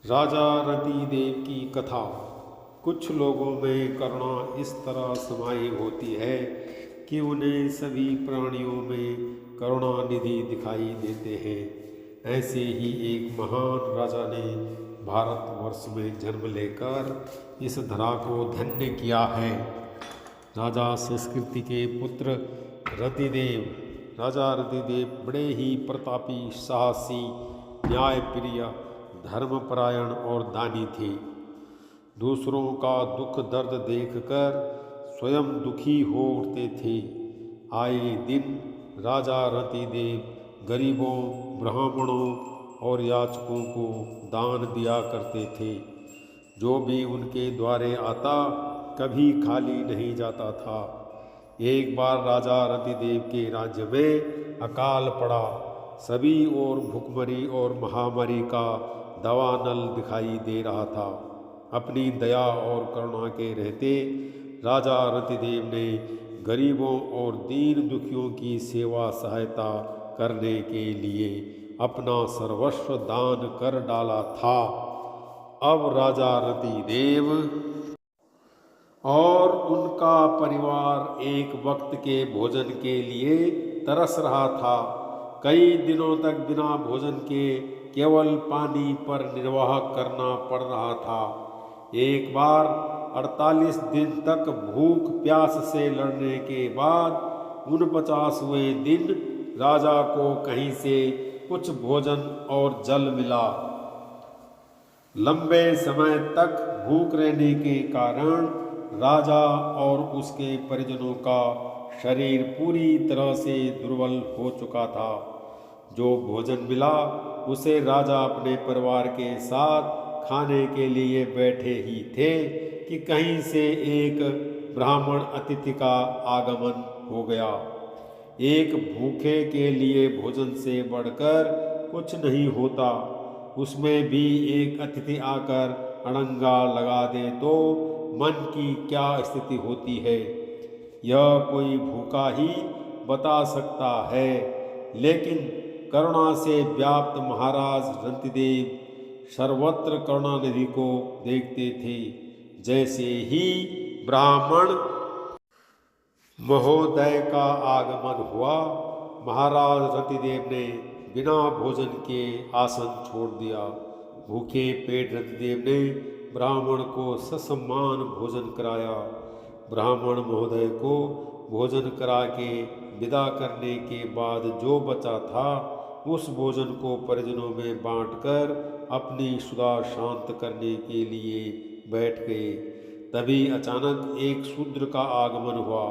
राजा रतिदेव की कथा। कुछ लोगों में करुणा इस तरह समाई होती है कि उन्हें सभी प्राणियों में करुणा निधि दिखाई देते हैं। ऐसे ही एक महान राजा ने भारतवर्ष में जन्म लेकर इस धरा को धन्य किया है। राजा संस्कृति के पुत्र रतिदेव। राजा रतिदेव बड़े ही प्रतापी, साहसी, न्यायप्रिय, धर्मपरायण और दानी थे। दूसरों का दुख दर्द देखकर स्वयं दुखी हो उठते थे। आए दिन राजा रतिदेव गरीबों, ब्राह्मणों और याचकों को दान दिया करते थे। जो भी उनके द्वारे आता कभी खाली नहीं जाता था। एक बार राजा रतिदेव के राज्य में अकाल पड़ा। सभी ओर भुखमरी और महामारी का दावानल दिखाई दे रहा था। अपनी दया और करुणा के रहते राजा रतिदेव ने गरीबों और दीन दुखियों की सेवा सहायता करने के लिए अपना सर्वस्व दान कर डाला था। अब राजा रतिदेव और उनका परिवार एक वक्त के भोजन के लिए तरस रहा था। कई दिनों तक बिना भोजन के केवल पानी पर निर्वाह करना पड़ रहा था। एक बार 48 दिन तक भूख प्यास से लड़ने के बाद 49वें दिन राजा को कहीं से कुछ भोजन और जल मिला। लंबे समय तक भूख रहने के कारण राजा और उसके परिजनों का शरीर पूरी तरह से दुर्बल हो चुका था। जो भोजन मिला उसे राजा अपने परिवार के साथ खाने के लिए बैठे ही थे कि कहीं से एक ब्राह्मण अतिथि का आगमन हो गया। एक भूखे के लिए भोजन से बढ़कर कुछ नहीं होता। उसमें भी एक अतिथि आकर अड़ंगा लगा दे तो मन की क्या स्थिति होती है, यह कोई भूखा ही बता सकता है। लेकिन करुणा से व्याप्त महाराज रतिदेव सर्वत्र करुणानिधि को देखते थे। जैसे ही ब्राह्मण महोदय का आगमन हुआ, महाराज रतिदेव ने बिना भोजन के आसन छोड़ दिया। भूखे पेट रतिदेव ने ब्राह्मण को ससम्मान भोजन कराया। ब्राह्मण महोदय को भोजन करा के विदा करने के बाद जो बचा था उस भोजन को परिजनों में बांटकर अपनी क्षुधा शांत करने के लिए बैठ गए। तभी अचानक एक शूद्र का आगमन हुआ।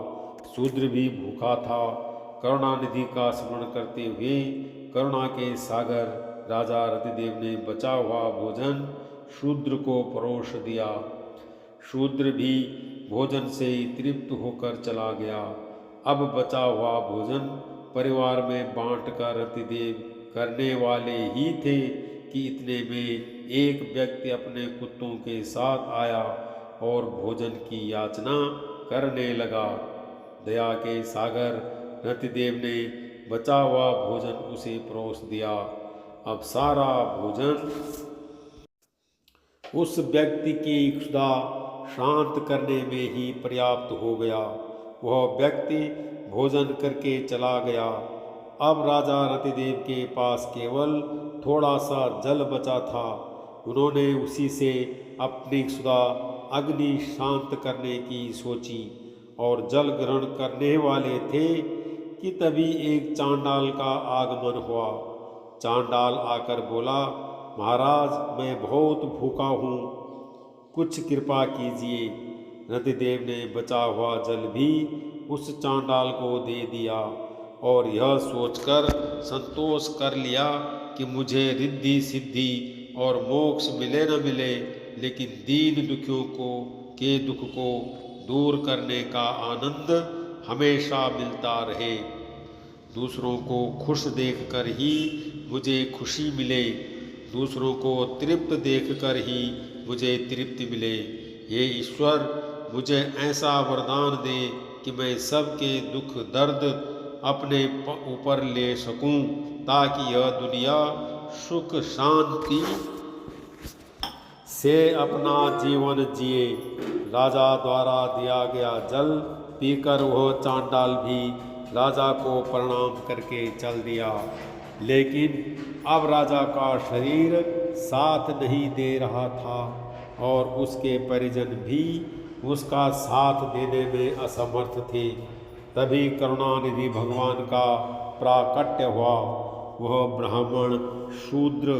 शूद्र भी भूखा था। करुणानिधि का स्मरण करते हुए करुणा के सागर राजा रतिदेव ने बचा हुआ भोजन शूद्र को परोस दिया। शूद्र भी भोजन से तृप्त होकर चला गया। अब बचा हुआ भोजन परिवार में बांटकर रतिदेव करने वाले ही थे कि इतने में एक व्यक्ति अपने कुत्तों के साथ आया और भोजन की याचना करने लगा। दया के सागर रतिदेव ने बचा हुआ भोजन उसे परोस दिया। अब सारा भोजन उस व्यक्ति की क्षुधा शांत करने में ही पर्याप्त हो गया। वह व्यक्ति भोजन करके चला गया। अब राजा रतिदेव के पास केवल थोड़ा सा जल बचा था। उन्होंने उसी से अपनी क्षुधा अग्नि शांत करने की सोची और जल ग्रहण करने वाले थे कि तभी एक चांडाल का आगमन हुआ। चांडाल आकर बोला, महाराज मैं बहुत भूखा हूँ, कुछ कृपा कीजिए। रतिदेव ने बचा हुआ जल भी उस चांडाल को दे दिया और यह सोचकर संतोष कर लिया कि मुझे रिद्धि सिद्धि और मोक्ष मिले न मिले, लेकिन दीन दुखियों के दुख को दूर करने का आनंद हमेशा मिलता रहे। दूसरों को खुश देखकर ही मुझे खुशी मिले, दूसरों को तृप्त देखकर ही मुझे तृप्ति मिले। हे ईश्वर, मुझे ऐसा वरदान दे कि मैं सबके दुख दर्द अपने ऊपर ले सकूं, ताकि यह दुनिया सुख शांति से अपना जीवन जिए। राजा द्वारा दिया गया जल पीकर वह चांडाल भी राजा को प्रणाम करके चल दिया। लेकिन अब राजा का शरीर साथ नहीं दे रहा था और उसके परिजन भी उसका साथ देने में असमर्थ थे। तभी करुणानिधि भगवान का प्राकट्य हुआ। वह ब्राह्मण, शूद्र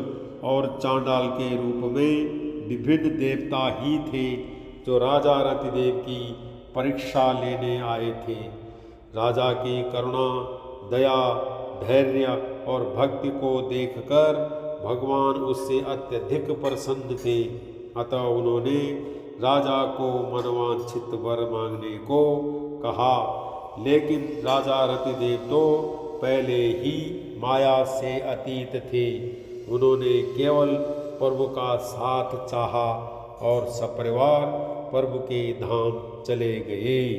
और चांडाल के रूप में विभिन्न देवता ही थे जो राजा रतिदेव की परीक्षा लेने आए थे। राजा की करुणा, दया, धैर्य और भक्ति को देखकर भगवान उससे अत्यधिक प्रसन्न थे। अतः उन्होंने राजा को मनवांछित वर मांगने को कहा। लेकिन राजा रतिदेव तो पहले ही माया से अतीत थे। उन्होंने केवल प्रभु का साथ चाहा और सपरिवार प्रभु के धाम चले गए।